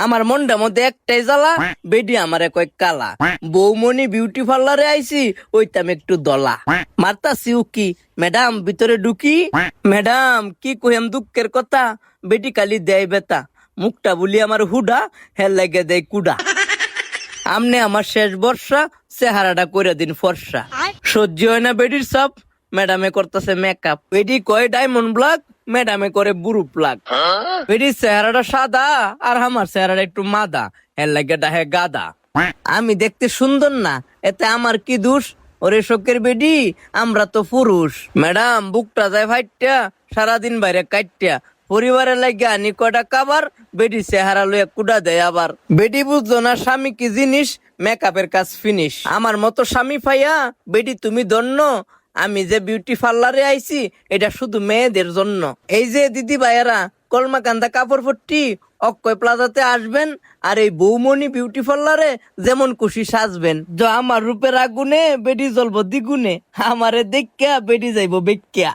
আমার মনটা মধ্যে একটাই জ্বালা, বেডি আমারে কয় কালা। বৌমনি বিউটি পার্লারে আইছি, ওইতাম একটু দলা। মারতাছি উকি, ম্যাডাম ভিতরে ঢুকি। ম্যাডাম কি কইম দুঃখের কথা, বেটি কালি দেয় বেতা। মুখটা বলি আমার হুডা, হেল লাগে দেয় কুডা। আমনে আমার শেষ বর্ষা, চেহারাটা করে দিন ফর্সা। সহ্য হয় না বেডির সাপ, ম্যাডামে করতেছে মেকআপ। বেডি কয় ডায়মন্ড ব্ল্যাক, ম্যাডামে করে বুরু প্লাক। বেডির চেহারাটা সাদা, আর আমার চেহারাটা একটু মাদা, এর লাগে ডাহে গাদা। আমি দেখতে সুন্দর না, এতে আমার কি দোষ? ওরে শোকের বেডি, আমরা তো পুরুষ। ম্যাডাম বুকটা যায় ফাইটটা, সারাদিন বাইরে কাটটা। পরিবারের লাগে আনি কয়টা কাবার, বেডি চেহারা লইয়া কুডা দেয় আবার। বেডি বুঝলো না স্বামী কি জিনিস, মেকআপের কাজ ফিনিশ। আমার মতো স্বামী পাইয়া বেডি তুমি ধন্য। আমি যে বিউটি পার্লারে আইছি, এটা শুধু মেয়েদের জন্য। এই যে দিদি ভাইয়ারা, কলমাকান্দা কাপড় পট্টি, অক্ষয় প্লাজাতে আসবেন, আর এই বৌমনি বিউটি পার্লারে যেমন খুশি সাজবেন। আমার রূপের আগুনে বেডি জ্বলবো দ্বিগুণে, আমারে দেখা বেডি যাইবো বেক্কা।